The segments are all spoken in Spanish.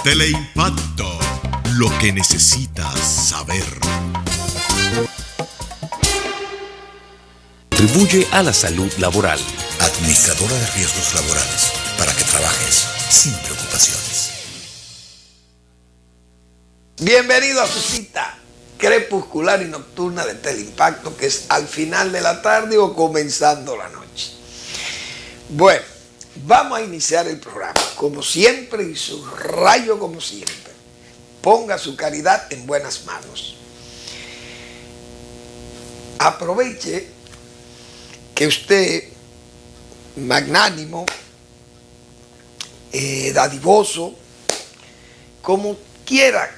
Teleimpacto, lo que necesitas saber. Contribuye a la salud laboral. Administradora de riesgos laborales, para que trabajes sin preocupaciones. Bienvenido a su cita crepuscular y nocturna de Teleimpacto, que es al final de la tarde o comenzando la noche. Bueno, vamos a iniciar el programa, como siempre, y subrayo como siempre. Ponga su caridad en buenas manos. Aproveche que usted, magnánimo, dadivoso, como quiera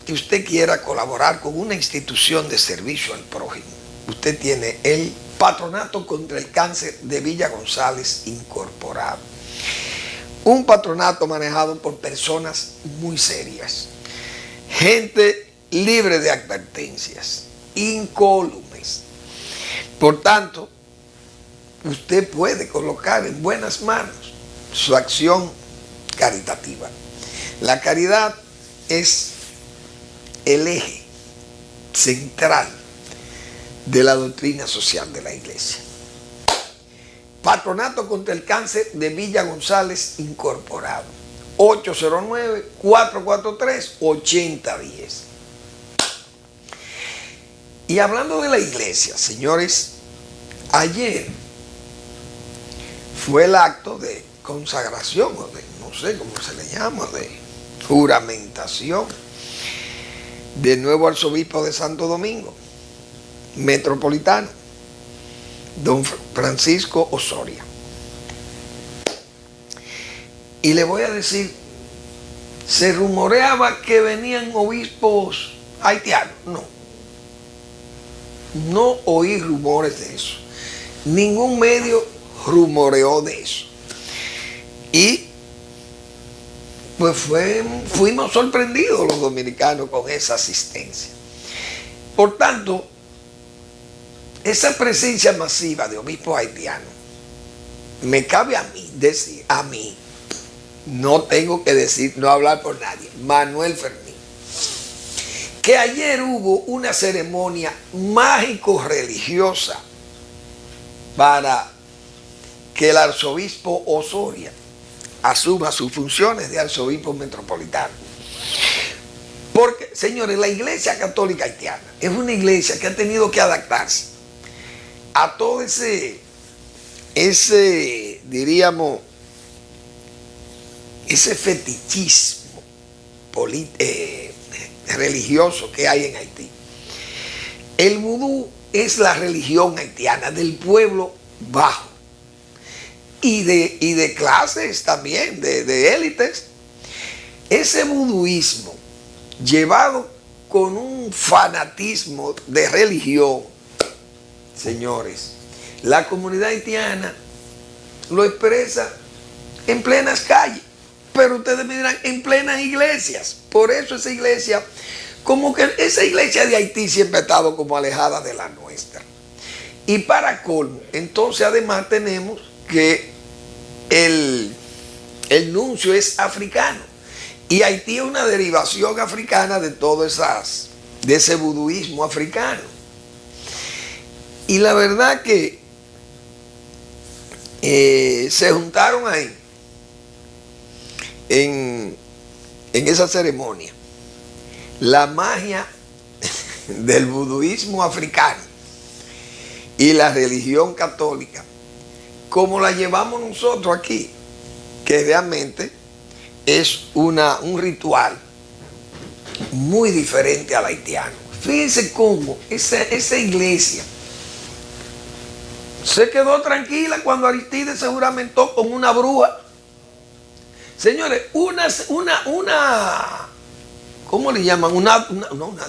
que usted quiera colaborar con una institución de servicio al prójimo. Usted tiene el Patronato contra el Cáncer de Villa González Incorporado. Un patronato manejado por personas muy serias, gente libre de advertencias, incólumes. Por tanto, usted puede colocar en buenas manos su acción caritativa. La caridad es el eje central de la doctrina social de la Iglesia. Patronato contra el Cáncer de Villa González Incorporado. 809-443-8010. Y hablando de la Iglesia, señores, ayer fue el acto de consagración, o de, no sé cómo se le llama, de juramentación del nuevo arzobispo de Santo Domingo Metropolitano, don Francisco Osoria. Y le voy a decir, se rumoreaba que venían obispos haitianos. No oí rumores de eso. Ningún medio rumoreó de eso. Y pues fuimos sorprendidos los dominicanos con esa asistencia. Por tanto, esa presencia masiva de obispos haitianos, me cabe a mí decir, no tengo que decir, no hablar por nadie, Manuel Fermín, que ayer hubo una ceremonia mágico-religiosa para que el arzobispo Osoria asuma sus funciones de arzobispo metropolitano. Porque, señores, la Iglesia Católica Haitiana es una iglesia que ha tenido que adaptarse a todo diríamos, ese fetichismo religioso que hay en Haití. El vudú es la religión haitiana del pueblo bajo y de clases también, de élites. Ese vuduismo llevado con un fanatismo de religión, señores, la comunidad haitiana lo expresa en plenas calles, pero ustedes me dirán, en plenas iglesias. Por eso esa iglesia, como que esa iglesia de Haití siempre ha estado como alejada de la nuestra. Y para colmo, entonces además tenemos que el nuncio es africano. Y Haití es una derivación africana de todo de ese vuduismo africano. Y la verdad que se juntaron ahí en esa ceremonia la magia del vuduismo africano y la religión católica, como la llevamos nosotros aquí, que realmente es un ritual muy diferente al haitiano. Fíjense cómo esa iglesia se quedó tranquila cuando Aristides se juramentó con una bruja. Señores, una ¿cómo le llaman? Una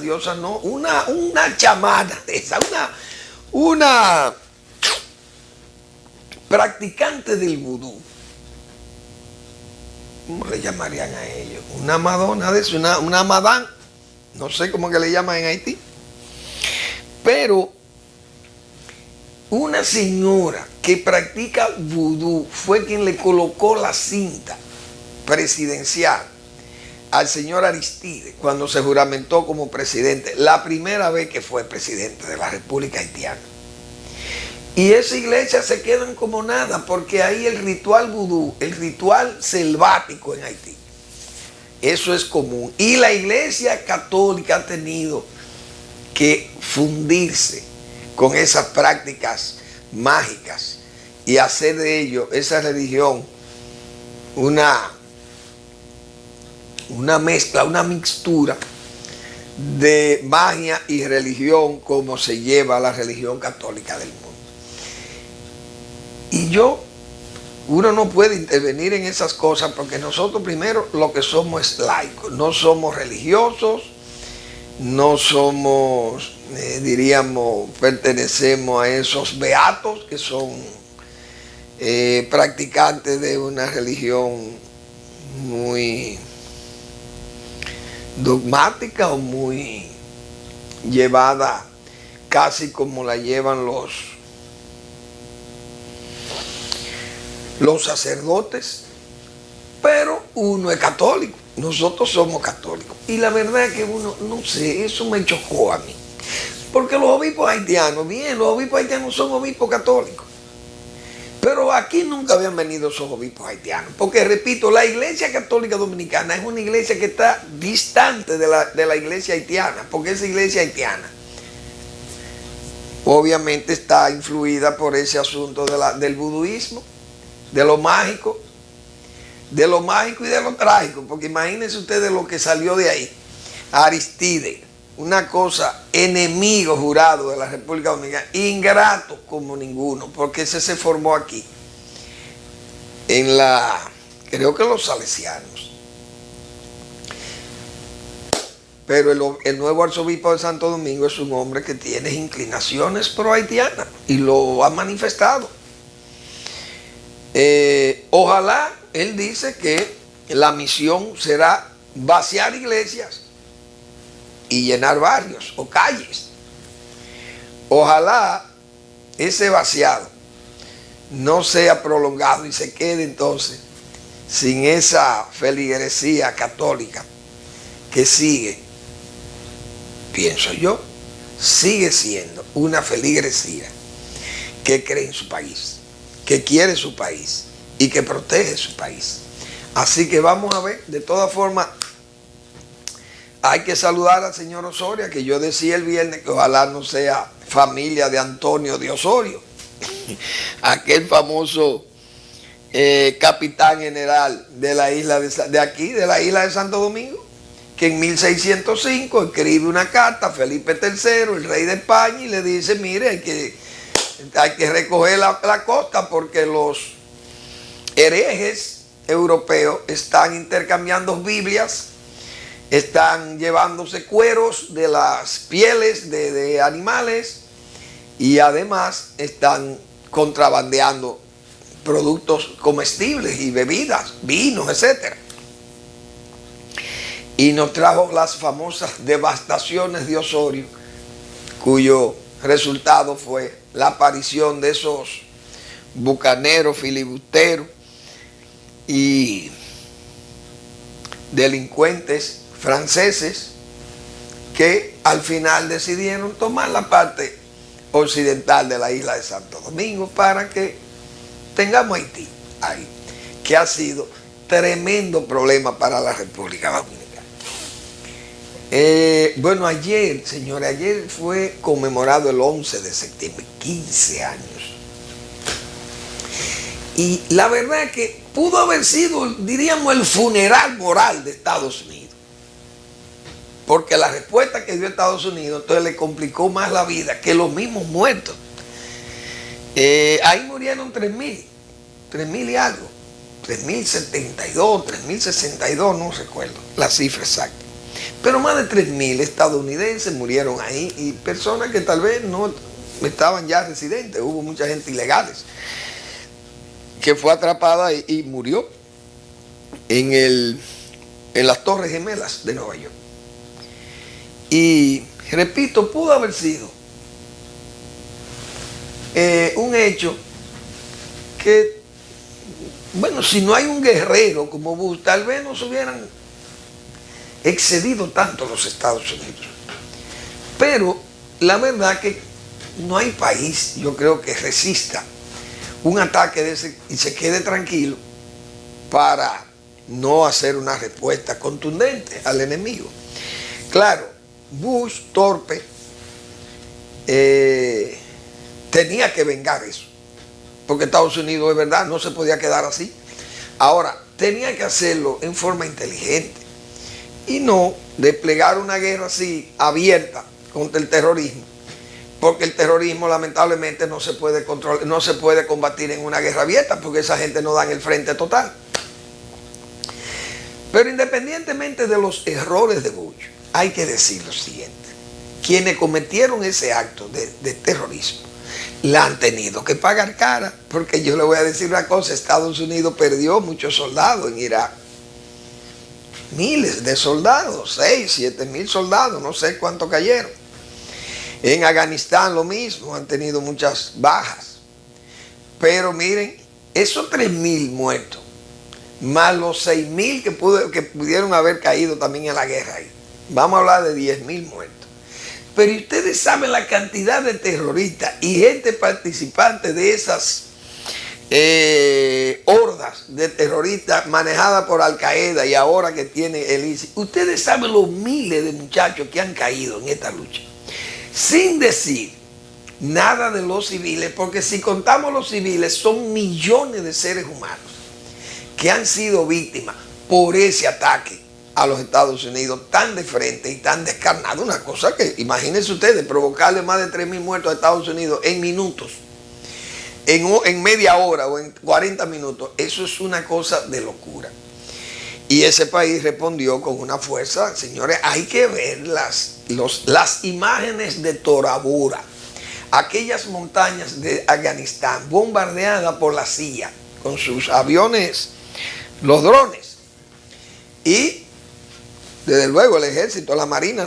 diosa, no, una chamana de esa, una practicante del vudú. ¿Cómo le llamarían a ellos? Una madonna de eso, una madame, no sé cómo que le llaman en Haití. Pero una señora que practica vudú fue quien le colocó la cinta presidencial al señor Aristide cuando se juramentó como presidente, la primera vez que fue presidente de la República Haitiana. Y esa iglesia se quedan como nada, porque ahí el ritual vudú, el ritual selvático en Haití, eso es común. Y la iglesia católica ha tenido que fundirse con esas prácticas mágicas y hacer de ello, esa religión, una mezcla, una mixtura de magia y religión, como se lleva la religión católica del mundo. Y uno no puede intervenir en esas cosas, porque nosotros primero lo que somos es laicos, no somos religiosos, no somos, diríamos, pertenecemos a esos beatos que son practicantes de una religión muy dogmática o muy llevada casi como la llevan los sacerdotes, pero uno es católico, nosotros somos católicos. Y la verdad es que uno, no sé, eso me chocó a mí, porque los obispos haitianos, los obispos haitianos son obispos católicos, pero aquí nunca habían venido esos obispos haitianos, porque repito, la iglesia católica dominicana es una iglesia que está distante de la iglesia haitiana, porque esa iglesia haitiana obviamente está influida por ese asunto del vuduismo, de lo mágico y de lo trágico, porque imagínense ustedes lo que salió de ahí. Aristide, una cosa, enemigo jurado de la República Dominicana, ingrato como ninguno, porque ese se formó aquí, creo que los salesianos. Pero el nuevo arzobispo de Santo Domingo es un hombre que tiene inclinaciones pro-haitianas y lo ha manifestado. Ojalá, él dice que la misión será vaciar iglesias y llenar barrios o calles. Ojalá ese vaciado no sea prolongado y se quede entonces sin esa feligresía católica que sigue, pienso yo, sigue siendo una feligresía que cree en su país, que quiere su país y que protege su país. Así que vamos a ver, de todas formas, hay que saludar al señor Osorio, que yo decía el viernes que ojalá no sea familia de Antonio de Osorio, aquel famoso capitán general de la isla de la isla de Santo Domingo, que en 1605 escribe una carta a Felipe III, el rey de España, y le dice, mire, hay que recoger la costa porque los herejes europeos están intercambiando Biblias, están llevándose cueros de las pieles de animales y además están contrabandeando productos comestibles y bebidas, vinos, etc. Y nos trajo las famosas devastaciones de Osorio, cuyo resultado fue la aparición de esos bucaneros, filibusteros y delincuentes franceses que al final decidieron tomar la parte occidental de la isla de Santo Domingo para que tengamos Haití ahí, que ha sido tremendo problema para la República Dominicana. Bueno, ayer, señores, ayer fue conmemorado el 11 de septiembre, 15 años. Y la verdad es que pudo haber sido, diríamos, el funeral moral de Estados Unidos. Porque la respuesta que dio Estados Unidos entonces le complicó más la vida que los mismos muertos. Ahí murieron 3.000 y algo. 3.072, 3.062, no recuerdo la cifra exacta. Pero más de 3.000 estadounidenses murieron ahí y personas que tal vez no estaban ya residentes. Hubo mucha gente ilegales que fue atrapada y murió en las Torres Gemelas de Nueva York. Y repito, pudo haber sido un hecho que, bueno, si no hay un guerrero como Bush, tal vez nos hubieran excedido tanto los Estados Unidos. Pero la verdad que no hay país, yo creo, que resista un ataque de ese y se quede tranquilo para no hacer una respuesta contundente al enemigo. Claro, Bush, torpe, tenía que vengar eso, porque Estados Unidos, es verdad, no se podía quedar así. Ahora, tenía que hacerlo en forma inteligente y no desplegar una guerra así abierta contra el terrorismo, porque el terrorismo lamentablemente no se puede controlar, no se puede combatir en una guerra abierta, porque esa gente no da en el frente total. Pero independientemente de los errores de Bush, hay que decir lo siguiente: quienes cometieron ese acto de terrorismo la han tenido que pagar cara, porque yo le voy a decir una cosa: Estados Unidos perdió muchos soldados en Irak, miles de soldados, 6, 7 mil soldados, no sé cuántos cayeron. En Afganistán lo mismo, han tenido muchas bajas. Pero miren, esos 3.000 muertos, más los 6.000 que pudieron haber caído también en la guerra ahí, vamos a hablar de 10.000 muertos. Pero ustedes saben la cantidad de terroristas y gente participante de esas hordas de terroristas manejadas por Al Qaeda y ahora que tiene el ISIS. Ustedes saben los miles de muchachos que han caído en esta lucha. Sin decir nada de los civiles, porque si contamos los civiles son millones de seres humanos que han sido víctimas por ese ataque a los Estados Unidos tan de frente y tan descarnado. Una cosa que, imagínense ustedes, provocarle más de 3.000 muertos a Estados Unidos en minutos, en media hora o en 40 minutos, eso es una cosa de locura. Y ese país respondió con una fuerza. Señores, hay que ver las imágenes de Tora Bora, aquellas montañas de Afganistán bombardeadas por la CIA con sus aviones, los drones, y desde luego el ejército, la marina,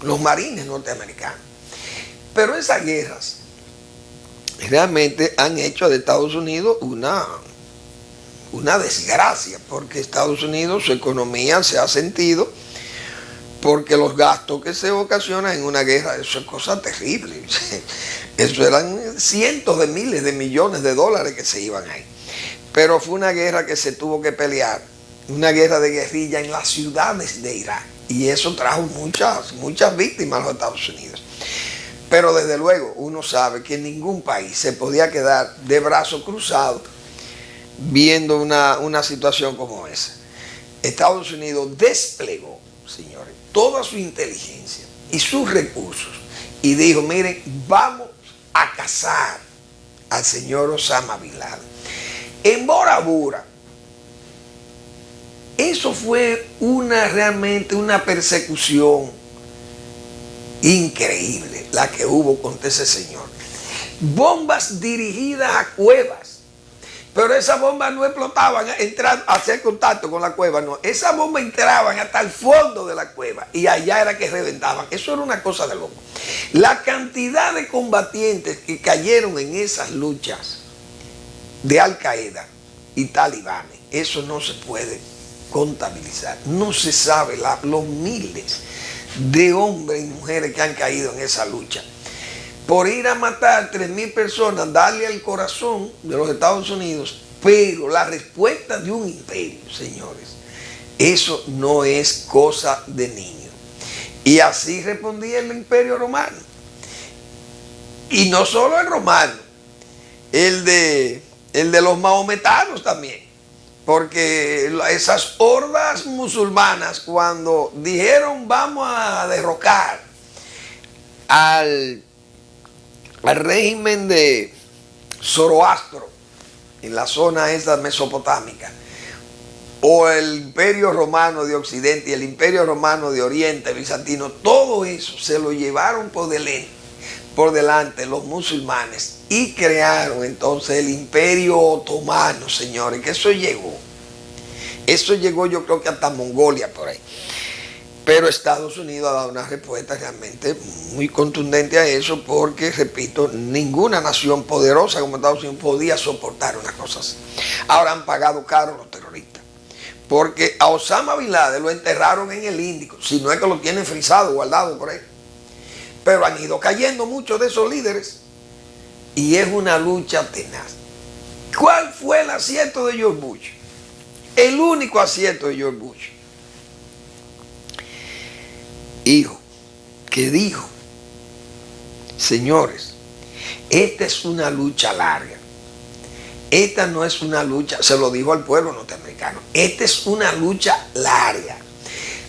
los marines norteamericanos. Pero esas guerras realmente han hecho de Estados Unidos una desgracia, porque Estados Unidos, su economía se ha sentido, porque los gastos que se ocasionan en una guerra, eso es cosa terrible. Eso eran cientos de miles de millones de dólares que se iban ahí. Pero fue una guerra que se tuvo que pelear, una guerra de guerrilla en las ciudades de Irak, y eso trajo muchas víctimas a los Estados Unidos. Pero desde luego uno sabe que ningún país se podía quedar de brazos cruzados viendo una situación como esa. Estados Unidos desplegó, señores, toda su inteligencia y sus recursos y dijo: miren, vamos a cazar al señor Osama Bin Laden. En Bora Bora, eso fue realmente una persecución increíble la que hubo contra ese señor. Bombas dirigidas a cuevas. Pero esas bombas no explotaban, entraban a hacer contacto con la cueva, no. Esas bombas entraban hasta el fondo de la cueva y allá era que reventaban. Eso era una cosa de loco. La cantidad de combatientes que cayeron en esas luchas de Al Qaeda y talibanes, eso no se puede contabilizar. No se sabe los miles de hombres y mujeres que han caído en esa lucha. Por ir a matar 3.000 personas, darle al corazón de los Estados Unidos. Pero la respuesta de un imperio, señores, eso no es cosa de niño. Y así respondía el imperio romano. Y no solo el romano, el de los maometanos también. Porque esas hordas musulmanas, cuando dijeron vamos a derrocar al régimen de Zoroastro en la zona esa mesopotámica, o el imperio romano de Occidente y el imperio romano de Oriente, bizantino, todo eso se lo llevaron por delante los musulmanes y crearon entonces el imperio otomano, señores, que eso llegó yo creo que hasta Mongolia por ahí. Pero Estados Unidos ha dado una respuesta realmente muy contundente a eso, porque, repito, ninguna nación poderosa como Estados Unidos podía soportar una cosa así. Ahora han pagado caro los terroristas, porque a Osama Bin Laden lo enterraron en el Índico, si no es que lo tienen frisado, guardado por ahí. Pero han ido cayendo muchos de esos líderes y es una lucha tenaz. ¿Cuál fue el acierto de George Bush? El único acierto de George Bush. Hijo, que dijo, señores, esta es una lucha larga. Esta no es una lucha, se lo dijo al pueblo norteamericano, esta es una lucha larga.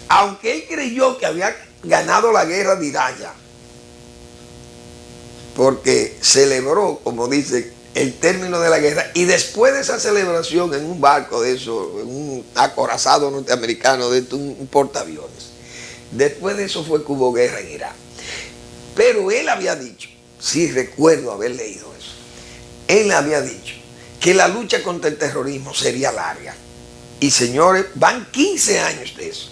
Aunque él creyó que había ganado la guerra de Irak ya, porque celebró, como dice, el término de la guerra, y después de esa celebración en un barco de eso, en un acorazado norteamericano, de un portaaviones, después de eso fue que hubo guerra en Irak. Pero él había dicho, sí recuerdo haber leído eso, él había dicho que la lucha contra el terrorismo sería larga. Y señores, van 15 años de eso.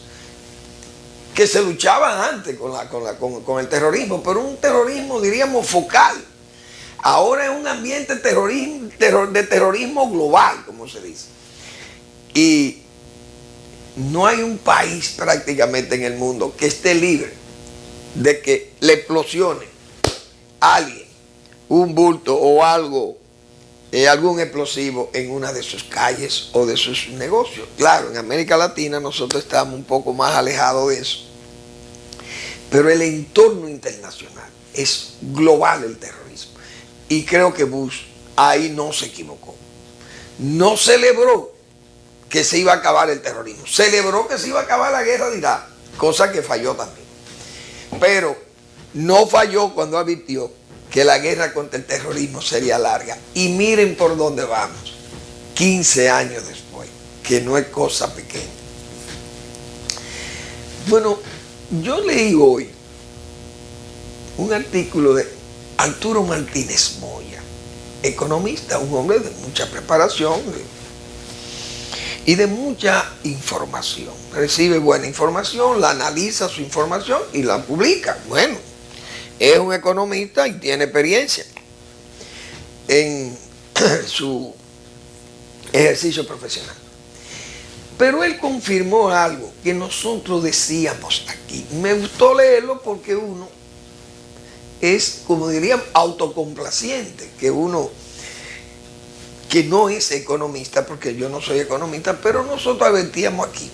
Que se luchaba antes con el terrorismo, pero un terrorismo, diríamos, focal. Ahora es un ambiente de terrorismo global, como se dice. Y no hay un país prácticamente en el mundo que esté libre de que le explosione a alguien un bulto o algo, algún explosivo en una de sus calles o de sus negocios. Claro, en América Latina nosotros estamos un poco más alejados de eso. Pero el entorno internacional es global el terrorismo. Y creo que Bush ahí no se equivocó. No celebró que se iba a acabar el terrorismo. Celebró que se iba a acabar la guerra de Irak, cosa que falló también. Pero no falló cuando advirtió que la guerra contra el terrorismo sería larga. Y miren por dónde vamos, 15 años después, que no es cosa pequeña. Bueno, yo leí hoy un artículo de Arturo Martínez Moya, economista, un hombre de mucha preparación y de mucha información. Recibe buena información, la analiza su información y la publica. Bueno, es un economista y tiene experiencia en su ejercicio profesional. Pero él confirmó algo que nosotros decíamos aquí. Me gustó leerlo porque uno es, como dirían, autocomplaciente, que uno que no es economista, porque yo no soy economista, pero nosotros advertíamos aquí.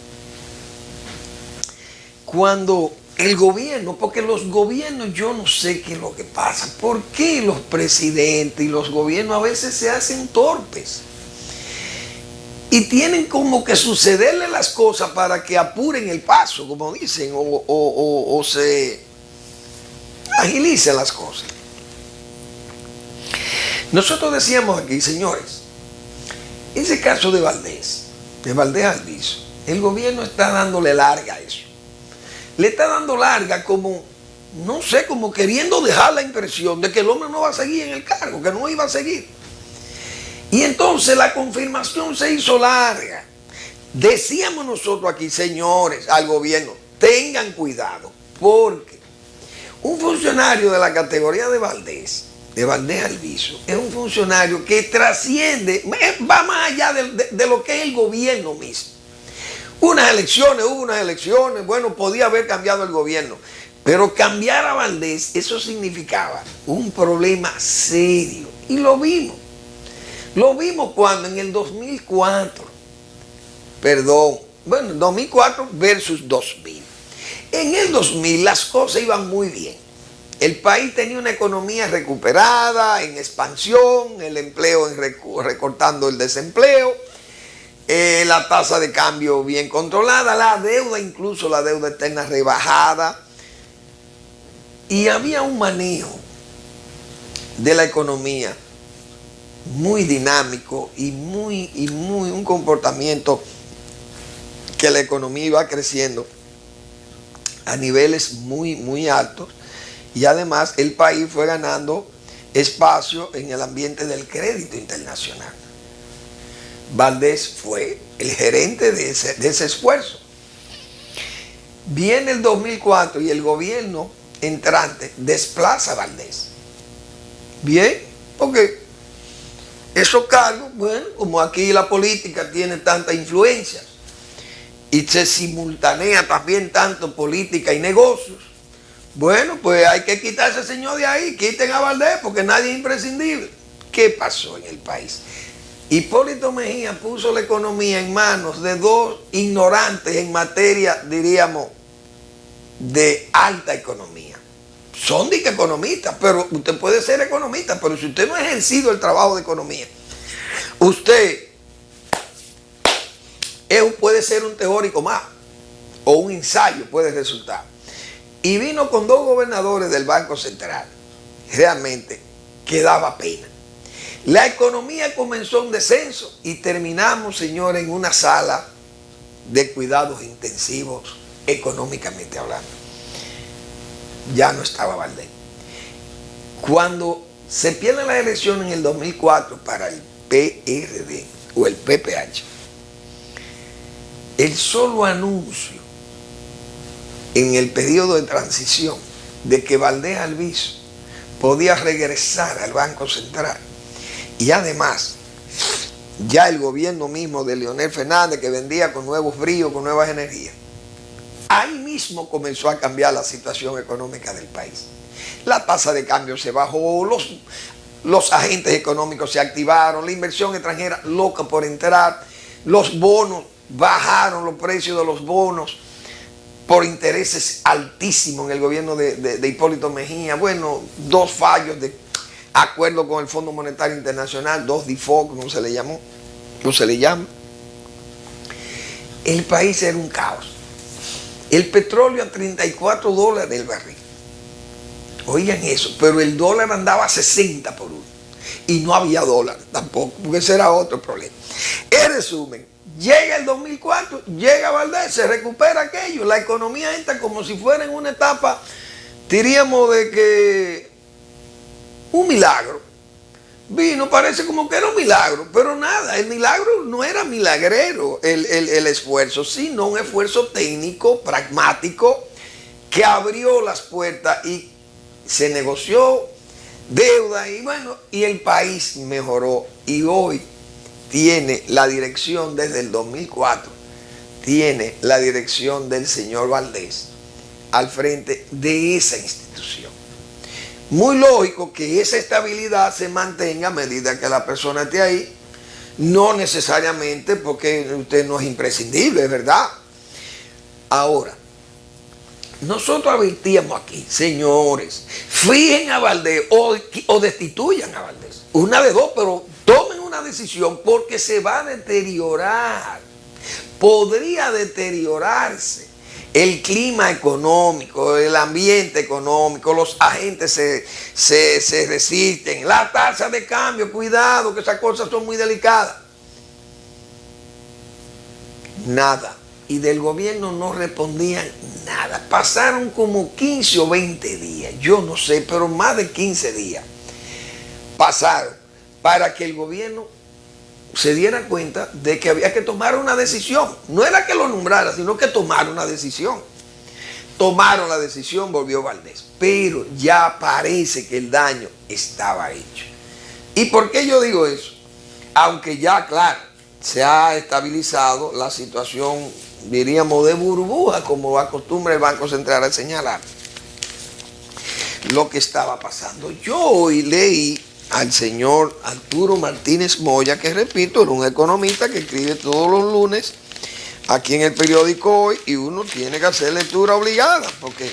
Cuando el gobierno, porque los gobiernos, yo no sé qué es lo que pasa, ¿por qué los presidentes y los gobiernos a veces se hacen torpes? Y tienen como que sucederle las cosas para que apuren el paso, como dicen, o se agilicen las cosas. Nosotros decíamos aquí, señores, ese caso de Valdés Alviso, el gobierno está dándole larga a eso. Le está dando larga como, no sé, como queriendo dejar la impresión de que el hombre no va a seguir en el cargo, que no iba a seguir. Y entonces la confirmación se hizo larga. Decíamos nosotros aquí, señores, al gobierno, tengan cuidado, porque un funcionario de la categoría de Valdés Alviso, es un funcionario que trasciende, va más allá de lo que es el gobierno mismo. Hubo unas elecciones, bueno, podía haber cambiado el gobierno, pero cambiar a Valdés, eso significaba un problema serio. Y lo vimos. Lo vimos cuando en el 2004, 2004 versus 2000. En el 2000 las cosas iban muy bien. El país tenía una economía recuperada, en expansión, el empleo recortando el desempleo, la tasa de cambio bien controlada, la deuda, incluso la deuda externa rebajada. Y había un manejo de la economía muy dinámico y un comportamiento que la economía iba creciendo a niveles muy altos, y además el país fue ganando espacio en el ambiente del crédito internacional. Valdés fue el gerente de ese esfuerzo. Viene el 2004 y el gobierno entrante desplaza a Valdés. Bien, porque esos cargos, bueno, como aquí la política tiene tanta influencia, y se simultanea también tanto política y negocios, bueno, pues hay que quitar a ese señor de ahí, quiten a Valdés porque nadie es imprescindible. ¿Qué pasó en el país? Hipólito Mejía puso la economía en manos de dos ignorantes en materia, diríamos, de alta economía. Son de que economistas, pero usted puede ser economista, pero si usted no ha ejercido el trabajo de economía, usted puede ser un teórico más, o un ensayo puede resultar. Y vino con dos gobernadores del Banco Central. Realmente que daba pena. La economía comenzó un descenso y terminamos, señores, en una sala de cuidados intensivos, económicamente hablando. Ya no estaba Valdés. Cuando se pierde la elección en el 2004 para el PRD o el PPH, el solo anuncio en el periodo de transición de que Valdés Alviso podía regresar al Banco Central, y además ya el gobierno mismo de Leonel Fernández, que vendía con nuevos bríos, con nuevas energías, ahí mismo comenzó a cambiar la situación económica del país. La tasa de cambio se bajó, los agentes económicos se activaron, la inversión extranjera loca por entrar, los bonos bajaron, los precios de los bonos por intereses altísimos en el gobierno de Hipólito Mejía. Bueno, dos fallos de acuerdo con el Fondo Monetario Internacional, dos default, como se le llamó, no se le llama. El país era un caos. El petróleo a $34 el barril. Oigan eso, pero el dólar andaba a 60 por uno. Y no había dólar tampoco, porque ese era otro problema. En resumen, llega el 2004, llega Valdés, se recupera aquello, la economía entra como si fuera en una etapa, diríamos, de que un milagro. Vino, parece como que era un milagro, pero nada, el milagro no era milagrero el esfuerzo, sino un esfuerzo técnico, pragmático, que abrió las puertas y se negoció deuda y bueno, y el país mejoró y hoy tiene la dirección desde el 2004, tiene la dirección del señor Valdés al frente de esa institución. Muy lógico que esa estabilidad se mantenga a medida que la persona esté ahí, no necesariamente porque usted no es imprescindible, ¿verdad? Ahora, nosotros advertíamos aquí, señores, fijen a Valdés o destituyan a Valdés. Una de dos, pero tomen una decisión porque se va a deteriorar. Podría deteriorarse el clima económico, el ambiente económico, los agentes se resisten. La tasa de cambio, cuidado, que esas cosas son muy delicadas. Nada. Y del gobierno no respondían nada. Pasaron como 15 o 20 días, yo no sé, pero más de 15 días pasaron para que el gobierno se diera cuenta de que había que tomar una decisión. No era que lo nombrara, sino que tomar una decisión. Tomaron la decisión, volvió Valdés. Pero ya parece que el daño estaba hecho. ¿Y por qué yo digo eso? Aunque ya, claro, se ha estabilizado la situación, diríamos, de burbuja, como acostumbra el Banco Central a señalar lo que estaba pasando. Yo hoy leí al señor Arturo Martínez Moya, que repito, era un economista que escribe todos los lunes aquí en el periódico Hoy, y uno tiene que hacer lectura obligada, porque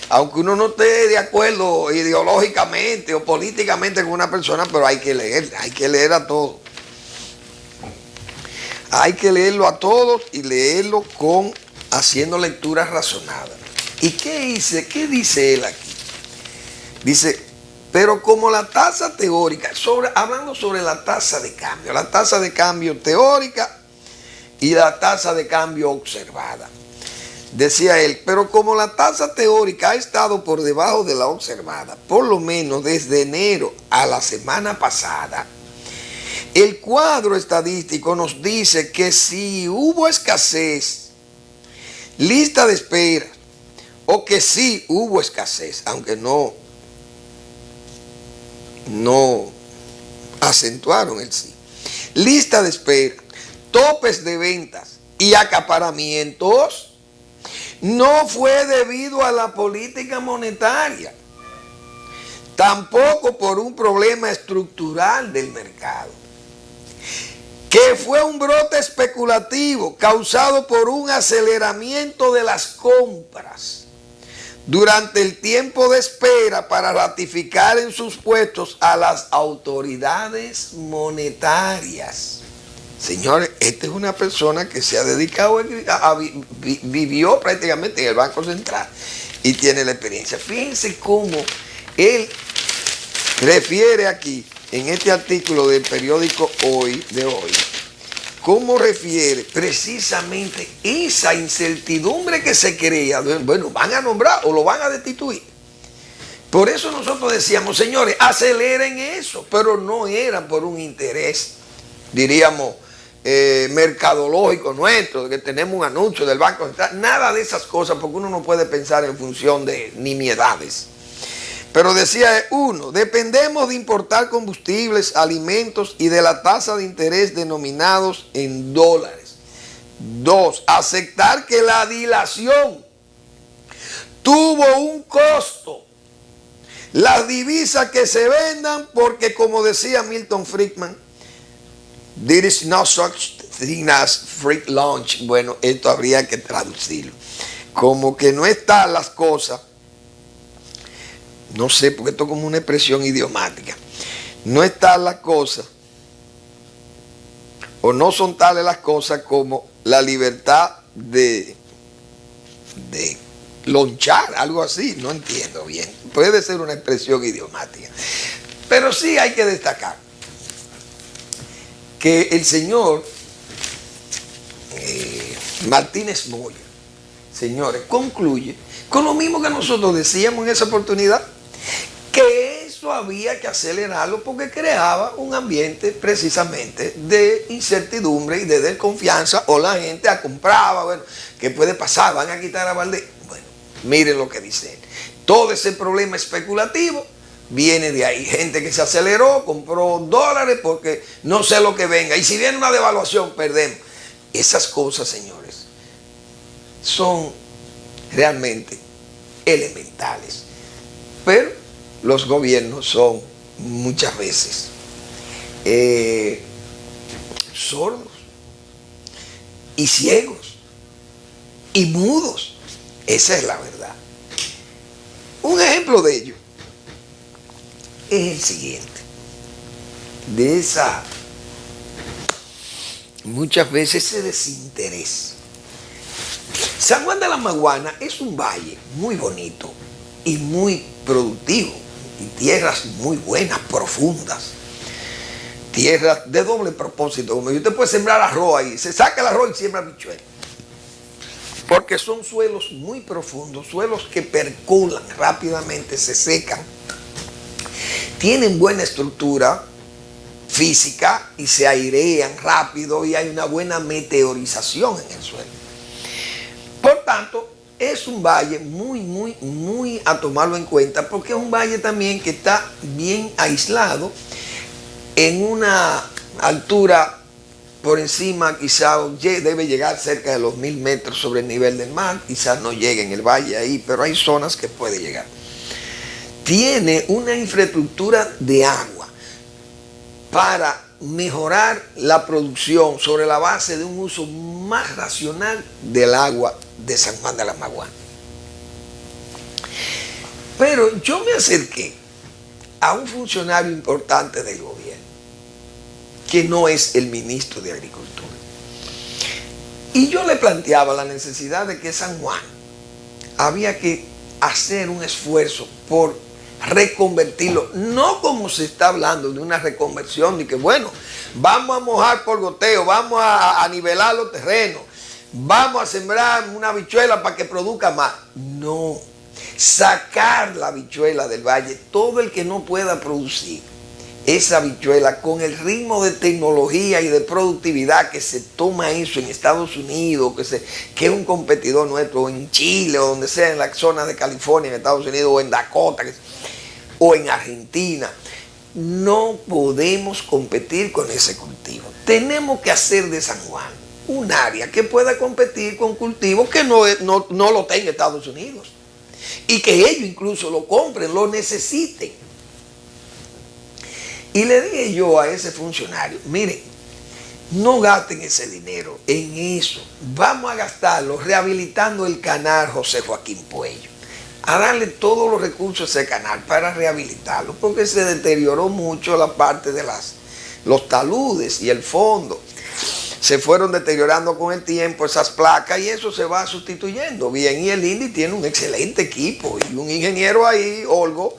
aunque uno no esté de acuerdo ideológicamente o políticamente con una persona, pero hay que leer a todos. Hay que leerlo a todos y leerlo haciendo lecturas razonadas. ¿Y qué dice él aquí? Dice, pero como la tasa teórica, hablando sobre la tasa de cambio teórica y la tasa de cambio observada. Decía él, pero como la tasa teórica ha estado por debajo de la observada, por lo menos desde enero a la semana pasada, el cuadro estadístico nos dice que si hubo escasez, lista de espera, o que sí hubo escasez, aunque no acentuaron el sí. Lista de espera, topes de ventas y acaparamientos, no fue debido a la política monetaria, tampoco por un problema estructural del mercado, que fue un brote especulativo causado por un aceleramiento de las compras durante el tiempo de espera para ratificar en sus puestos a las autoridades monetarias. Señores, esta es una persona que se ha dedicado vivió prácticamente en el Banco Central y tiene la experiencia. Fíjense cómo él refiere aquí, en este artículo del periódico de hoy, cómo refiere precisamente esa incertidumbre que se crea. Bueno, van a nombrar o lo van a destituir. Por eso nosotros decíamos, señores, aceleren eso, pero no era por un interés, diríamos, mercadológico nuestro, de que tenemos un anuncio del Banco Central, nada de esas cosas, porque uno no puede pensar en función de nimiedades. Pero decía uno, dependemos de importar combustibles, alimentos y de la tasa de interés denominados en dólares. 2, aceptar que la dilación tuvo un costo. Las divisas que se vendan, porque como decía Milton Friedman, there is no such thing as free lunch. Bueno, esto habría que traducirlo. Como que no están las cosas, no sé, porque esto es como una expresión idiomática. No están las cosas, o no son tales las cosas como la libertad de lonchar, algo así, no entiendo bien. Puede ser una expresión idiomática. Pero sí hay que destacar que el señor Martínez Moya, señores, concluye con lo mismo que nosotros decíamos en esa oportunidad, que eso había que acelerarlo porque creaba un ambiente precisamente de incertidumbre y de desconfianza, o la gente compraba, bueno, ¿qué puede pasar? ¿Van a quitar a Valdés? Bueno, miren lo que dice él. Todo ese problema especulativo viene de ahí. Gente que se aceleró, compró dólares porque no sé lo que venga. Y si viene una devaluación, perdemos. Esas cosas, señores, son realmente elementales. Pero los gobiernos son muchas veces sordos y ciegos y mudos. Esa es la verdad. Un ejemplo de ello es el siguiente. De esa, muchas veces, ese desinterés. San Juan de la Maguana es un valle muy bonito y muy productivo, y tierras muy buenas, profundas, tierras de doble propósito. Como usted puede sembrar arroz ahí, se saca el arroz y siembra habichuelas, porque son suelos muy profundos, suelos que percolan rápidamente, se secan, tienen buena estructura física y se airean rápido, y hay una buena meteorización en el suelo. Por tanto, es un valle muy a tomarlo en cuenta, porque es un valle también que está bien aislado en una altura por encima, quizá debe llegar cerca de los 1000 metros sobre el nivel del mar, quizás no llegue en el valle ahí, pero hay zonas que puede llegar. Tiene una infraestructura de agua para mejorar la producción sobre la base de un uso más racional del agua de San Juan de la Maguana. Pero yo me acerqué a un funcionario importante del gobierno, que no es el ministro de Agricultura, y yo le planteaba la necesidad de que San Juan había que hacer un esfuerzo por reconvertirlo, no como se está hablando de una reconversión, de que bueno, vamos a mojar por goteo, vamos a nivelar los terrenos, vamos a sembrar una habichuela para que produzca más. No, sacar la habichuela del valle, todo el que no pueda producir esa habichuela con el ritmo de tecnología y de productividad que se toma eso en Estados Unidos, que es un competidor nuestro, o en Chile, o donde sea, en la zona de California, en Estados Unidos, o en Dakota, o en Argentina. No podemos competir con ese cultivo. Tenemos que hacer de San Juan un área que pueda competir con cultivos que no lo tenga Estados Unidos. Y que ellos incluso lo compren, lo necesiten. Y le dije yo a ese funcionario, miren, no gasten ese dinero en eso. Vamos a gastarlo rehabilitando el canal José Joaquín Puello. A darle todos los recursos a ese canal para rehabilitarlo, porque se deterioró mucho la parte de los taludes y el fondo. Se fueron deteriorando con el tiempo esas placas y eso se va sustituyendo. Bien, y el INDI tiene un excelente equipo y un ingeniero ahí, Olgo,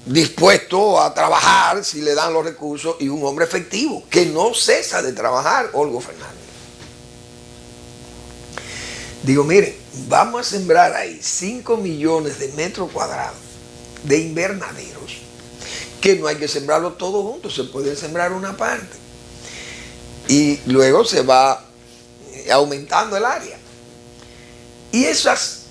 dispuesto a trabajar si le dan los recursos, y un hombre efectivo que no cesa de trabajar, Olgo Fernández. Digo, miren, vamos a sembrar ahí 5 millones de metros cuadrados de invernaderos, que no hay que sembrarlo todo junto, se puede sembrar una parte. Y luego se va aumentando el área. Y esas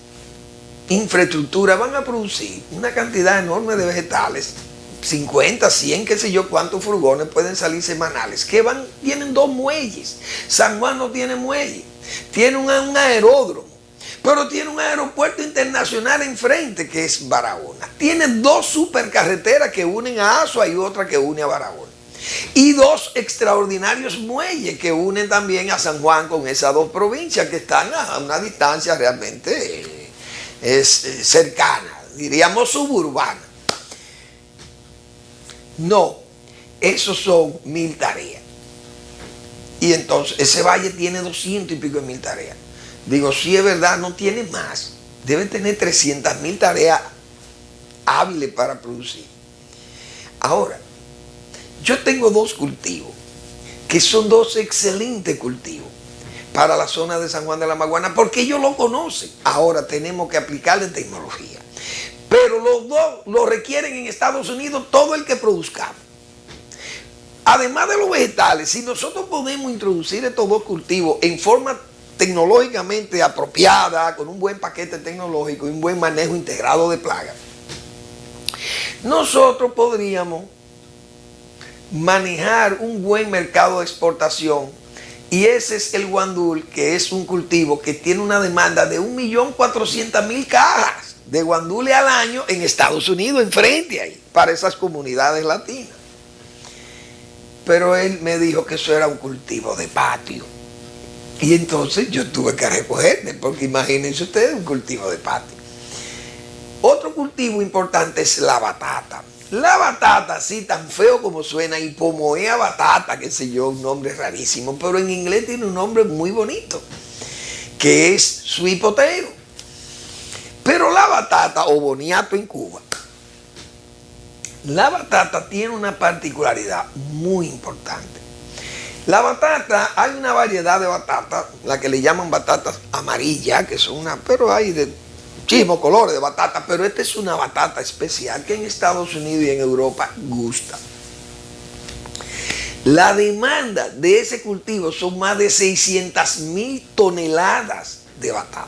infraestructuras van a producir una cantidad enorme de vegetales, 50, 100, qué sé yo cuántos furgones pueden salir semanales, tienen 2 muelles. San Juan no tiene muelle, tiene un aeródromo, pero tiene un aeropuerto internacional enfrente que es Barahona. Tiene 2 supercarreteras que unen a Azua y otra que une a Barahona. Y 2 extraordinarios muelles que unen también a San Juan con esas 2 provincias que están a una distancia realmente cercana, diríamos suburbana. No, esos son 1000 tareas. Y entonces ese valle tiene 200 y pico de 1000 tareas. Digo, sí es verdad, no tiene más. Debe tener 300.000 tareas hábiles para producir. Ahora, yo tengo 2 cultivos, que son 2 excelentes cultivos para la zona de San Juan de la Maguana, porque ellos lo conocen. Ahora tenemos que aplicarle tecnología. Pero los 2 lo requieren en Estados Unidos todo el que produzcamos. Además de los vegetales, si nosotros podemos introducir estos 2 cultivos en forma tecnológicamente apropiada, con un buen paquete tecnológico y un buen manejo integrado de plagas, nosotros podríamos manejar un buen mercado de exportación. Y ese es el guandul, que es un cultivo que tiene una demanda de 1.400.000 cajas de guandules al año en Estados Unidos, enfrente ahí, para esas comunidades latinas. Pero él me dijo que eso era un cultivo de patio. Y entonces yo tuve que recogerme, porque imagínense ustedes un cultivo de patio. Otro cultivo importante es la batata. La batata, así tan feo como suena, hipomoea batata, qué sé yo, un nombre rarísimo, pero en inglés tiene un nombre muy bonito, que es sweet potato. Pero la batata, o boniato en Cuba, la batata tiene una particularidad muy importante. La batata, hay una variedad de batata, la que le llaman batatas amarillas, que son pero hay de muchísimos colores de batata, pero esta es una batata especial que en Estados Unidos y en Europa gusta. La demanda de ese cultivo son más de 600.000 toneladas de batata.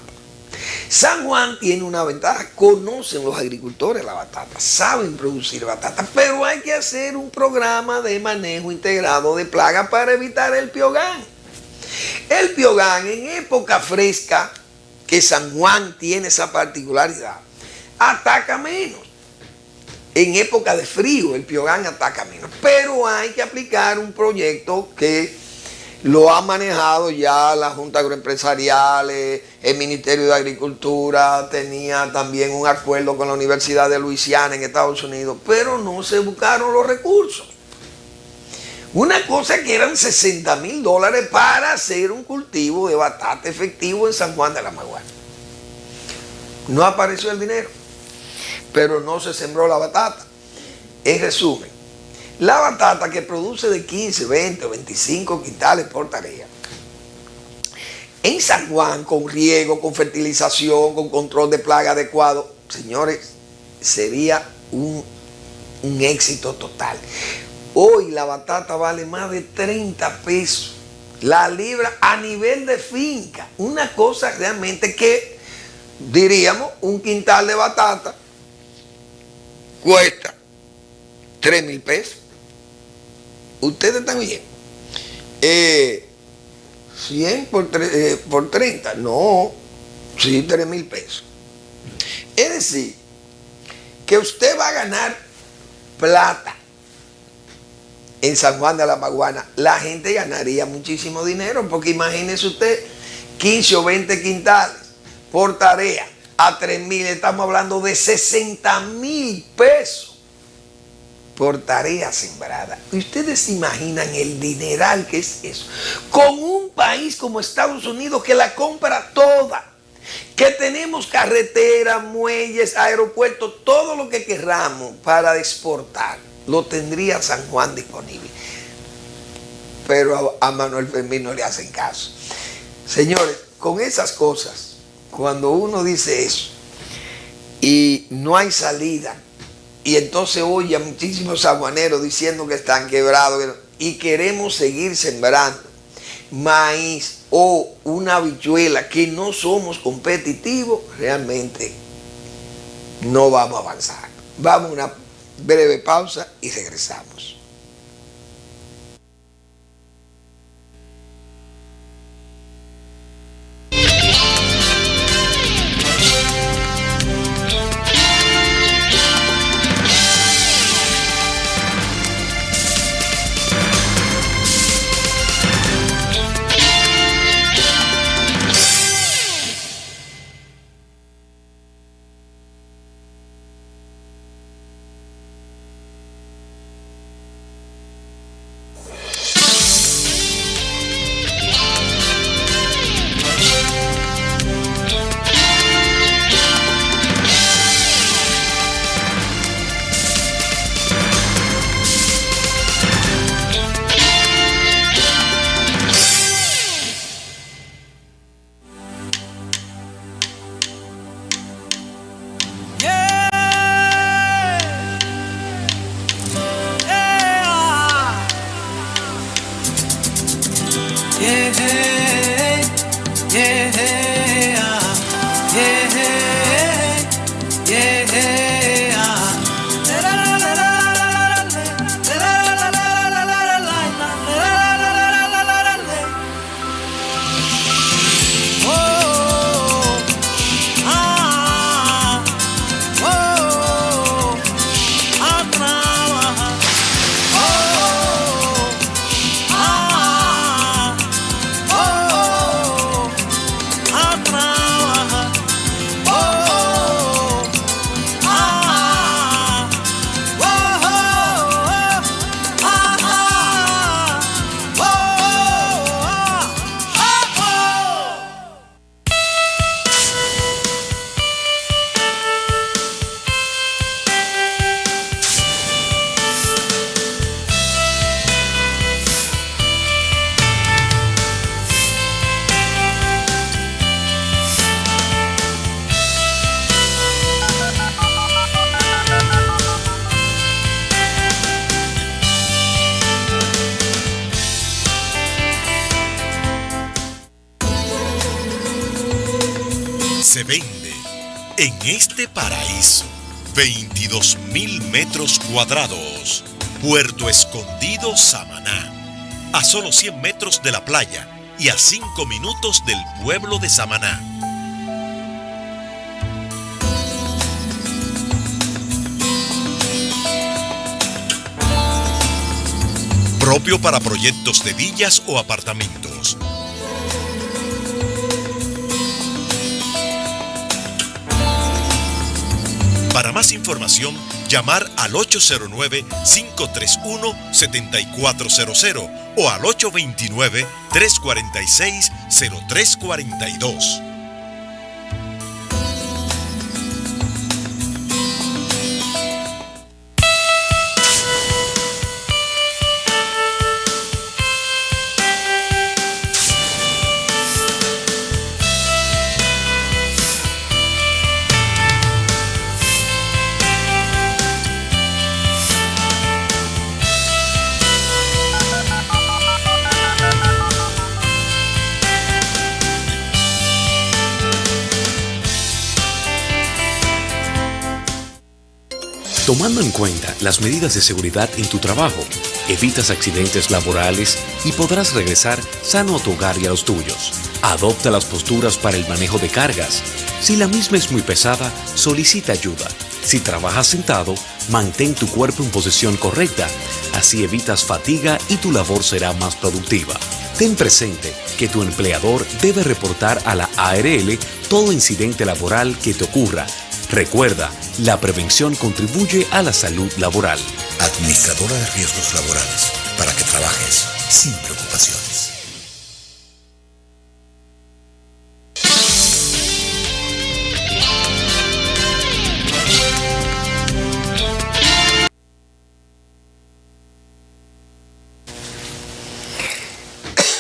San Juan tiene una ventaja, conocen los agricultores la batata, saben producir batata, pero hay que hacer un programa de manejo integrado de plagas para evitar el piogán. El piogán en época fresca, que San Juan tiene esa particularidad, ataca menos. En época de frío el piogán ataca menos, pero hay que aplicar un proyecto que lo ha manejado ya la Junta Agroempresarial, el Ministerio de Agricultura, tenía también un acuerdo con la Universidad de Luisiana en Estados Unidos, pero no se buscaron los recursos. Una cosa que eran $60.000 para hacer un cultivo de batata efectivo en San Juan de la Maguana. No apareció el dinero, pero no se sembró la batata. En resumen, la batata que produce de 15, 20 o 25 quintales por tarea, en San Juan, con riego, con fertilización, con control de plaga adecuado, señores, sería un éxito total. Hoy la batata vale más de 30 pesos la libra a nivel de finca. Una cosa realmente que, diríamos, un quintal de batata cuesta 3.000 pesos. Ustedes están bien. 100 por 30. No, sí, 3,000 pesos. Es decir, que usted va a ganar plata en San Juan de la Maguana. La gente ganaría muchísimo dinero, porque imagínese usted 15 o 20 quintales por tarea a 3,000, estamos hablando de 60,000 pesos por tarea sembrada. ¿Ustedes se imaginan el dineral que es eso? Con un país como Estados Unidos que la compra toda, que tenemos carreteras, muelles, aeropuertos, todo lo que querramos para exportar, lo tendría San Juan disponible. Pero a Manuel Fermín no le hacen caso. Señores, con esas cosas, cuando uno dice eso y no hay salida, y entonces oye a muchísimos sanjuaneros diciendo que están quebrados y queremos seguir sembrando maíz o una habichuela, que no somos competitivos, realmente no vamos a avanzar. Vamos a una breve pausa y regresamos. Se vende en este paraíso 22,000 metros cuadrados. Puerto Escondido, Samaná. A solo 100 metros de la playa y a 5 minutos del pueblo de Samaná. Propio para proyectos de villas o apartamentos. Para más información, llamar al 809-531-7400 o al 829-346-0342. Tomando en cuenta las medidas de seguridad en tu trabajo, Evitas accidentes laborales y podrás regresar sano a tu hogar y a los tuyos. Adopta las posturas para el manejo de cargas. Si la misma es muy pesada, solicita ayuda. Si trabajas sentado, mantén tu cuerpo en posición correcta. Así evitas fatiga y tu labor será más productiva. Ten presente que tu empleador debe reportar a la ARL todo incidente laboral que te ocurra. Recuerda, la prevención contribuye a la salud laboral. Administradora de Riesgos Laborales, para que trabajes sin preocupaciones.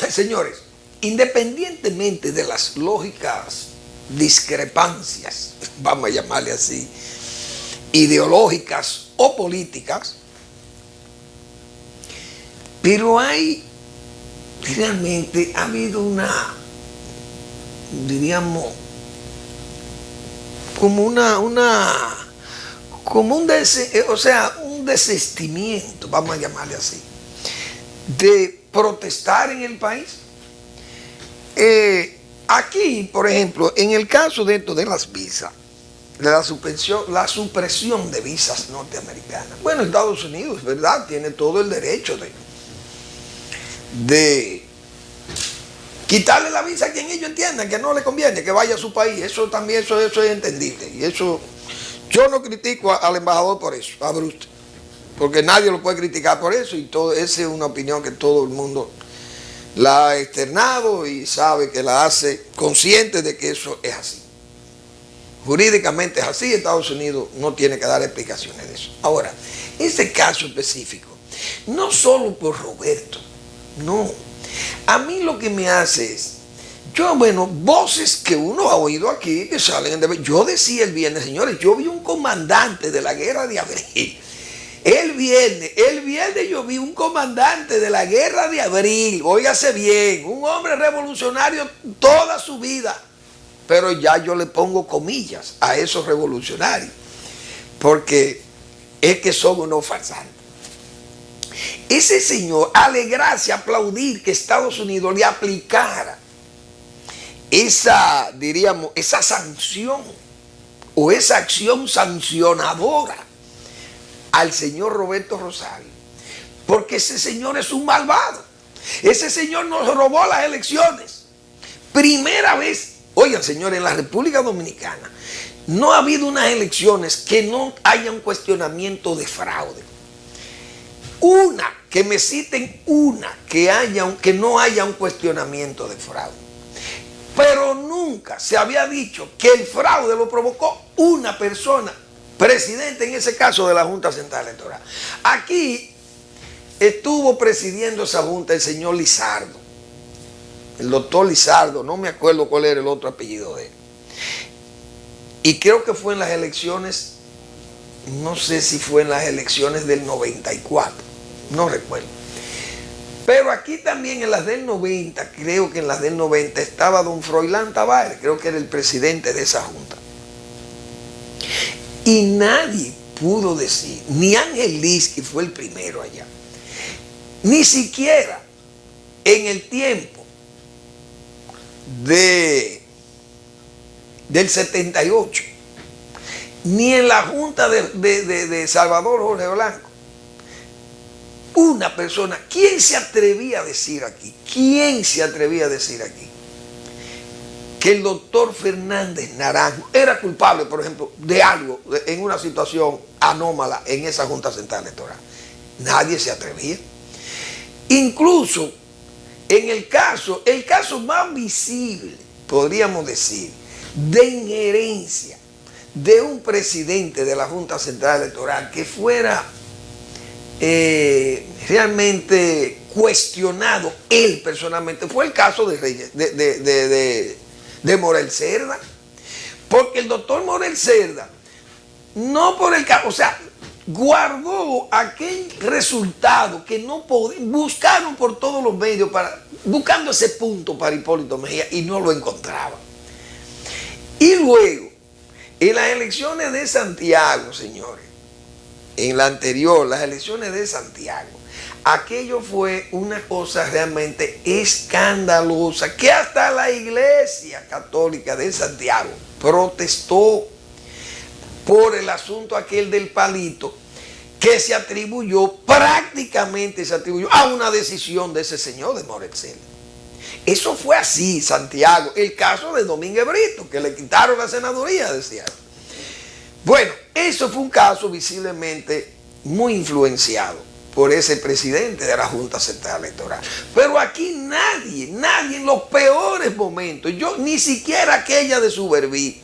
Señores, independientemente de las lógicas discrepancias, vamos a llamarle así, ideológicas o políticas, pero realmente ha habido diríamos, como un desistimiento, vamos a llamarle así, de protestar en el país. Aquí, por ejemplo, en el caso de esto de las visas, de la supresión de visas norteamericanas. Bueno, Estados Unidos, ¿verdad?, tiene todo el derecho de quitarle la visa a quien ellos entiendan que no le conviene que vaya a su país. Eso también, eso es entendible. Y eso, yo no critico al embajador por eso, a Bruce, porque nadie lo puede criticar por eso, y esa es una opinión que todo el mundo la ha externado y sabe que la hace consciente de que eso es así. Jurídicamente es así, Estados Unidos no tiene que dar explicaciones de eso. Ahora, ese caso específico, no solo por Roberto, no. A mí lo que me hace es, voces que uno ha oído aquí que salen de... Yo decía el viernes, señores, yo vi un comandante de la guerra de abril. El viernes yo vi un comandante de la guerra de abril, óigase bien, un hombre revolucionario toda su vida, pero ya yo le pongo comillas a esos revolucionarios, porque es que son unos farsantes. Ese señor alegrarse, aplaudir que Estados Unidos le aplicara esa sanción o esa acción sancionadora al señor Roberto Rosario, porque ese señor es un malvado. Ese señor nos robó las elecciones. Primera vez, oigan, señores, en la República Dominicana no ha habido unas elecciones que no haya un cuestionamiento de fraude. Que me citen una que no haya un cuestionamiento de fraude. Pero nunca se había dicho que el fraude lo provocó una persona, presidente en ese caso de la Junta Central Electoral. Aquí estuvo presidiendo esa junta el señor Lizardo, el doctor Lizardo, no me acuerdo cuál era el otro apellido de él. Y creo que fue en las elecciones, no sé si fue en las elecciones del 94, no recuerdo. Pero aquí también en las del 90, creo que en las del 90 estaba don Froilán Tavares, creo que era el presidente de esa junta. Y nadie pudo decir, ni Ángel Liz, que fue el primero allá, ni siquiera en el tiempo del 78, ni en la junta de Salvador Jorge Blanco, una persona, ¿quién se atrevía a decir aquí? ¿Quién se atrevía a decir aquí que el doctor Fernández Naranjo era culpable, por ejemplo, de algo, en una situación anómala en esa Junta Central Electoral? Nadie se atrevía. Incluso en el caso más visible, podríamos decir, de injerencia de un presidente de la Junta Central Electoral que fuera realmente cuestionado él personalmente, fue el caso de Morel Cerda, porque el doctor Morel Cerda, no por el caso, o sea, guardó aquel resultado que no buscaron por todos los medios buscando ese punto para Hipólito Mejía y no lo encontraban. Y luego, en las elecciones de Santiago, señores, en la anterior, las elecciones de Santiago, Aquello fue una cosa realmente escandalosa, que hasta la Iglesia Católica de Santiago protestó por el asunto aquel del palito, que se atribuyó, prácticamente se atribuyó a una decisión de ese señor de Moretzel. Eso fue así, Santiago. El caso de Domínguez Brito, que le quitaron la senaduría, decía. Bueno, eso fue un caso visiblemente muy influenciado por ese presidente de la Junta Central Electoral. Pero aquí nadie en los peores momentos, yo ni siquiera aquella de Suberví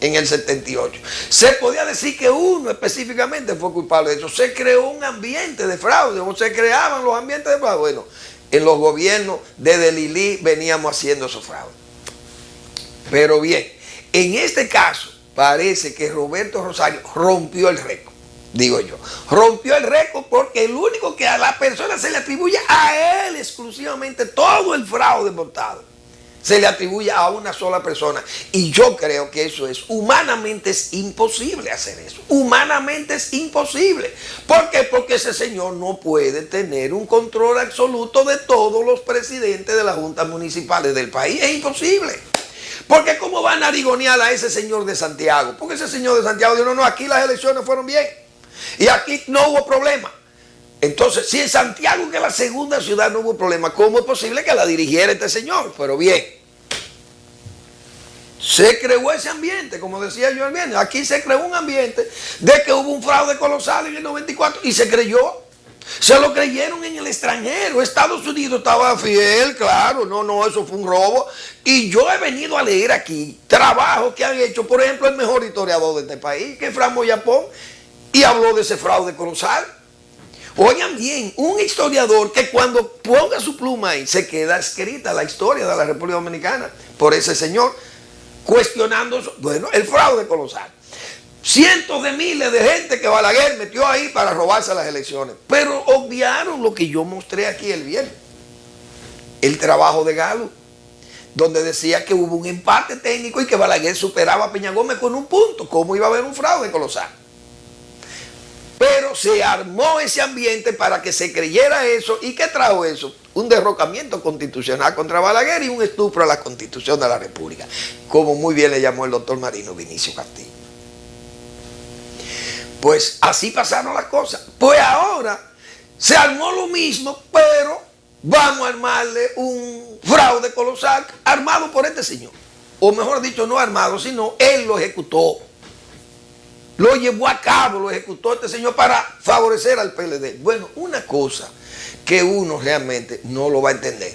en el 78, se podía decir que uno específicamente fue culpable de eso. Se creó un ambiente de fraude, o se creaban los ambientes de fraude. Bueno, en los gobiernos de Lili veníamos haciendo esos fraudes. Pero bien, en este caso parece que Roberto Rosario rompió el récord. Digo yo, rompió el récord porque el único que a la persona se le atribuye a él exclusivamente todo el fraude montado, se le atribuye a una sola persona. Y yo creo que eso es, humanamente es imposible hacer eso. Humanamente es imposible. ¿Por qué? Porque ese señor no puede tener un control absoluto de todos los presidentes de las juntas municipales del país. Es imposible. Porque ¿cómo van a arigonear a ese señor de Santiago? Porque ese señor de Santiago dijo, no, aquí las elecciones fueron bien. Y aquí no hubo problema. Entonces, si en Santiago, que es la segunda ciudad, no hubo problema, ¿cómo es posible que la dirigiera este señor? Pero bien, se creó ese ambiente, como decía yo el viernes. Aquí se creó un ambiente de que hubo un fraude colosal en el 94 y se creyó. Se lo creyeron en el extranjero. Estados Unidos estaba fiel, claro, no, eso fue un robo. Y yo he venido a leer aquí trabajos que han hecho, por ejemplo, el mejor historiador de este país, que es Fran Moyapón, y habló de ese fraude colosal. Oigan bien, un historiador que cuando ponga su pluma ahí, se queda escrita la historia de la República Dominicana por ese señor, cuestionando, bueno, el fraude colosal. Cientos de miles de gente que Balaguer metió ahí para robarse las elecciones. Pero obviaron lo que yo mostré aquí el viernes. El trabajo de Galo, donde decía que hubo un empate técnico y que Balaguer superaba a Peña Gómez con un punto. ¿Cómo iba a haber un fraude colosal? Pero se armó ese ambiente para que se creyera eso. ¿Y qué trajo eso? Un derrocamiento constitucional contra Balaguer y un estupro a la Constitución de la República, como muy bien le llamó el doctor Marino Vinicio Castillo. Pues así pasaron las cosas. Pues ahora se armó lo mismo, pero vamos a armarle un fraude colosal armado por este señor. O mejor dicho, no armado, sino él lo ejecutó. Lo llevó a cabo, lo ejecutó este señor para favorecer al PLD. Bueno, una cosa que uno realmente no lo va a entender.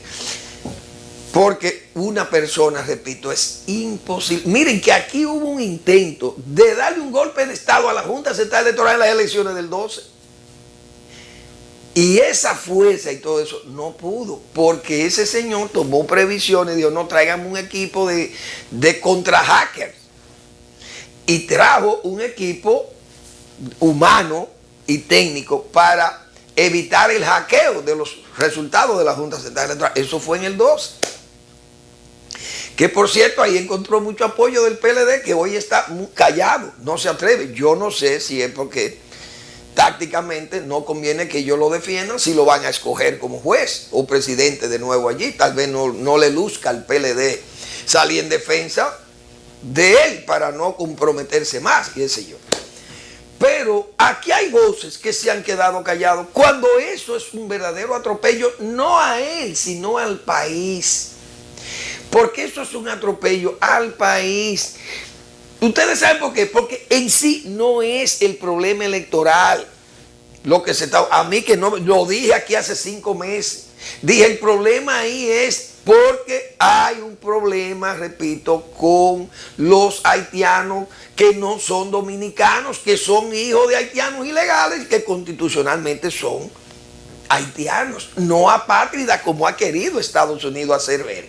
Porque una persona, repito, es imposible. Miren que aquí hubo un intento de darle un golpe de Estado a la Junta Central Electoral en las elecciones del 12. Y esa fuerza y todo eso no pudo, porque ese señor tomó previsiones y dijo, no, traigan un equipo de contra hackers. Y trajo un equipo humano y técnico para evitar el hackeo de los resultados de la Junta Central Electoral. Eso fue en el 12. Que por cierto, ahí encontró mucho apoyo del PLD, que hoy está muy callado, no se atreve. Yo no sé si es porque tácticamente no conviene que ellos lo defiendan, si lo van a escoger como juez o presidente de nuevo allí. Tal vez no le luzca al PLD salir en defensa de él para no comprometerse más, qué sé yo. Pero aquí hay voces que se han quedado callados cuando eso es un verdadero atropello, no a él, sino al país. Porque eso es un atropello al país. Ustedes saben por qué. Porque en sí no es el problema electoral lo que se está... A mí que no... Lo dije aquí hace 5 meses. Dije, el problema ahí es porque hay un problema, repito, con los haitianos que no son dominicanos, que son hijos de haitianos ilegales, que constitucionalmente son haitianos, no apátridas como ha querido Estados Unidos hacer ver.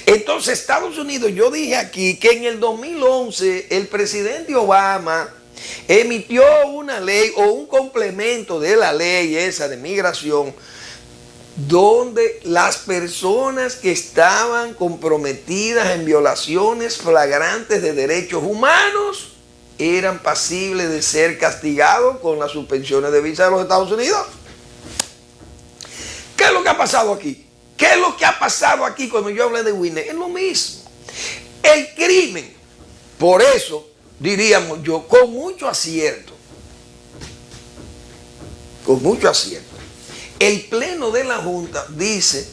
Entonces Estados Unidos, yo dije aquí que en el 2011 el presidente Obama emitió una ley o un complemento de la ley esa de migración, donde las personas que estaban comprometidas en violaciones flagrantes de derechos humanos eran pasibles de ser castigados con las suspensiones de visa de los Estados Unidos. ¿Qué es lo que ha pasado aquí? ¿Qué es lo que ha pasado aquí cuando yo hablé de Winnet? Es lo mismo. El crimen, por eso diríamos yo, con mucho acierto, el Pleno de la Junta dice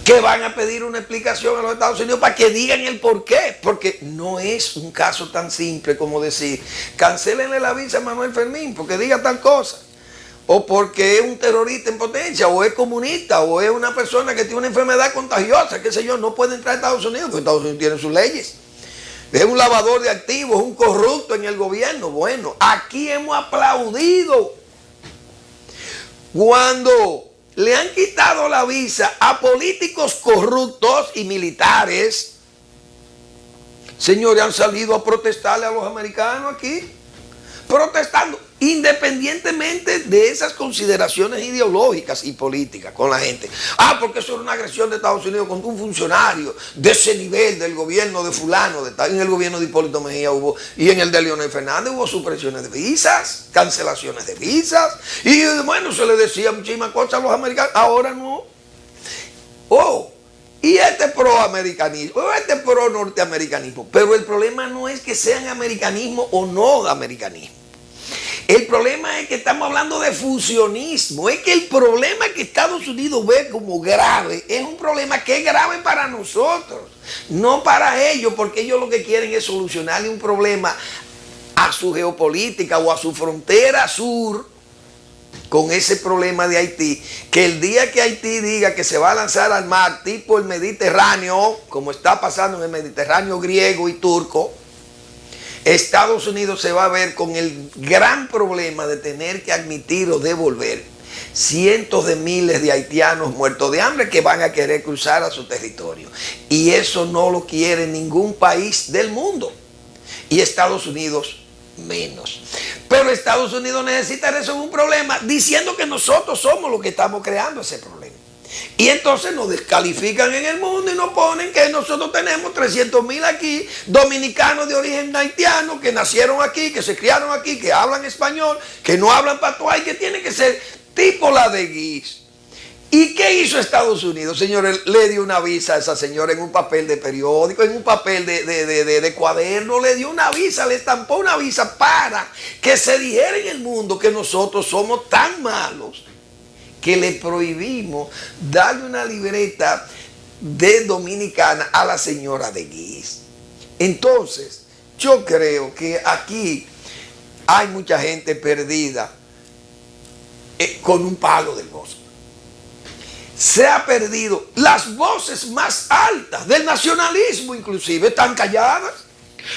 que van a pedir una explicación a los Estados Unidos para que digan el por qué, porque no es un caso tan simple como decir, cancélenle la visa a Manuel Fermín porque diga tal cosa, o porque es un terrorista en potencia, o es comunista, o es una persona que tiene una enfermedad contagiosa, qué sé yo, no puede entrar a Estados Unidos, porque Estados Unidos tiene sus leyes. Es un lavador de activos, un corrupto en el gobierno. Bueno, aquí hemos aplaudido cuando le han quitado la visa a políticos corruptos y militares. Señores, han salido a protestarle a los americanos aquí, protestando, independientemente de esas consideraciones ideológicas y políticas con la gente. Porque eso era una agresión de Estados Unidos contra un funcionario de ese nivel del gobierno de fulano, en el gobierno de Hipólito Mejía hubo, y en el de Leonel Fernández hubo supresiones de visas, cancelaciones de visas, y bueno, se le decía muchísimas cosas a los americanos, ahora no. Y este pro-americanismo, este pro-norteamericanismo, pero el problema no es que sean americanismo o no americanismo. El problema es que estamos hablando de fusionismo. Es que el problema que Estados Unidos ve como grave es un problema que es grave para nosotros, no para ellos, porque ellos lo que quieren es solucionarle un problema a su geopolítica o a su frontera sur con ese problema de Haití, que el día que Haití diga que se va a lanzar al mar tipo el Mediterráneo, como está pasando en el Mediterráneo griego y turco, Estados Unidos se va a ver con el gran problema de tener que admitir o devolver cientos de miles de haitianos muertos de hambre que van a querer cruzar a su territorio. Y eso no lo quiere ningún país del mundo. Y Estados Unidos menos. Pero Estados Unidos necesita resolver un problema diciendo que nosotros somos los que estamos creando ese problema. Y entonces nos descalifican en el mundo y nos ponen que nosotros tenemos 300,000 aquí, dominicanos de origen haitiano, que nacieron aquí, que se criaron aquí, que hablan español, que no hablan patuá y que tienen que ser tipo la de Guis. ¿Y qué hizo Estados Unidos? Señores, le dio una visa a esa señora en un papel de periódico, en un papel de cuaderno, le dio una visa, le estampó una visa para que se dijera en el mundo que nosotros somos tan malos que le prohibimos darle una libreta de dominicana a la señora de Guis. Entonces, yo creo que aquí hay mucha gente perdida con un palo del bosque. Se ha perdido las voces más altas del nacionalismo, inclusive, están calladas.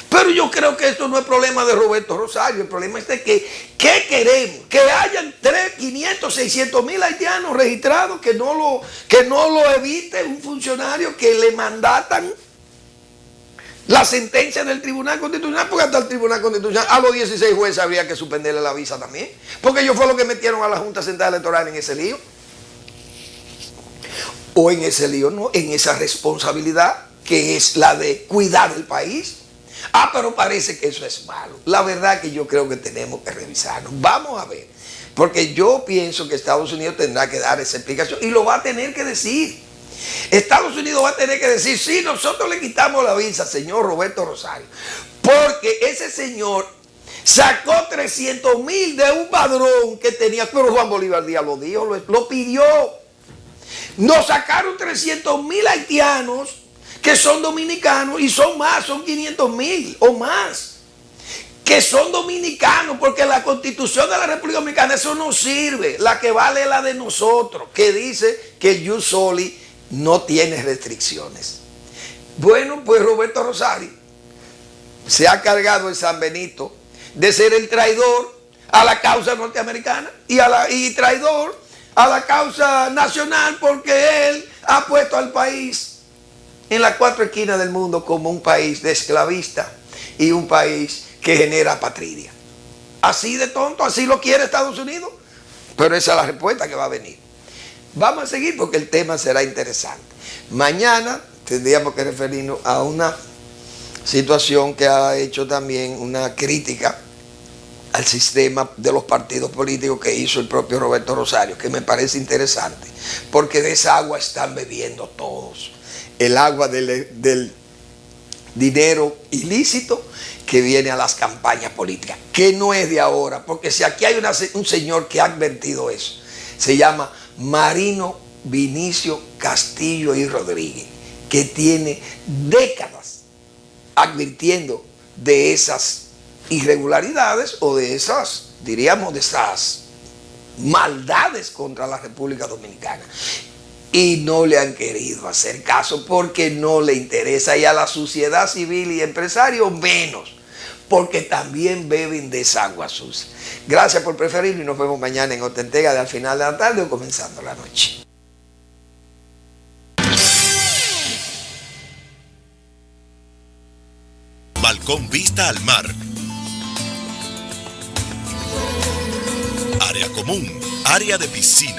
Pero yo creo que esto no es problema de Roberto Rosario. El problema es de que ¿qué queremos? Que hayan 500, 600,000 haitianos registrados, que no lo evite un funcionario que le mandatan la sentencia del Tribunal Constitucional, porque hasta el Tribunal Constitucional a los 16 jueces habría que suspenderle la visa también, porque ellos fue lo que metieron a la Junta Central Electoral en ese lío. O en ese lío, no, en esa responsabilidad que es la de cuidar el país. Pero parece que eso es malo. La verdad que yo creo que tenemos que revisarnos. Vamos a ver. Porque yo pienso que Estados Unidos tendrá que dar esa explicación y lo va a tener que decir. Estados Unidos va a tener que decir, sí, nosotros le quitamos la visa, señor Roberto Rosario, porque ese señor sacó 300,000 de un padrón que tenía, pero Juan Bolívar Díaz lo dijo, lo pidió. Nos sacaron 300,000 haitianos que son dominicanos y son más, son 500,000 o más, que son dominicanos, porque la Constitución de la República Dominicana eso no sirve. La que vale es la de nosotros, que dice que el jus soli no tiene restricciones. Bueno, pues Roberto Rosario se ha cargado el San Benito de ser el traidor a la causa norteamericana y traidor a la causa nacional, porque él ha puesto al país en las 4 esquinas del mundo como un país de esclavista y un país que genera patria. Así de tonto, así lo quiere Estados Unidos. Pero esa es la respuesta que va a venir. Vamos a seguir porque el tema será interesante. Mañana tendríamos que referirnos a una situación que ha hecho también una crítica al sistema de los partidos políticos que hizo el propio Roberto Rosario, que me parece interesante, porque de esa agua están bebiendo todos. El agua del dinero ilícito que viene a las campañas políticas, que no es de ahora, porque si aquí hay un señor que ha advertido eso, se llama Marino Vinicio Castillo y Rodríguez, que tiene décadas advirtiendo de esas irregularidades o de esas, diríamos, de esas maldades contra la República Dominicana. Y no le han querido hacer caso porque no le interesa, y a la sociedad civil y empresarios menos, porque también beben de esa agua sucia. Gracias por preferirlo y nos vemos mañana en otra entrega de Al Final de la Tarde o Comenzando la Noche. Balcón vista al mar. Área común, área de piscina,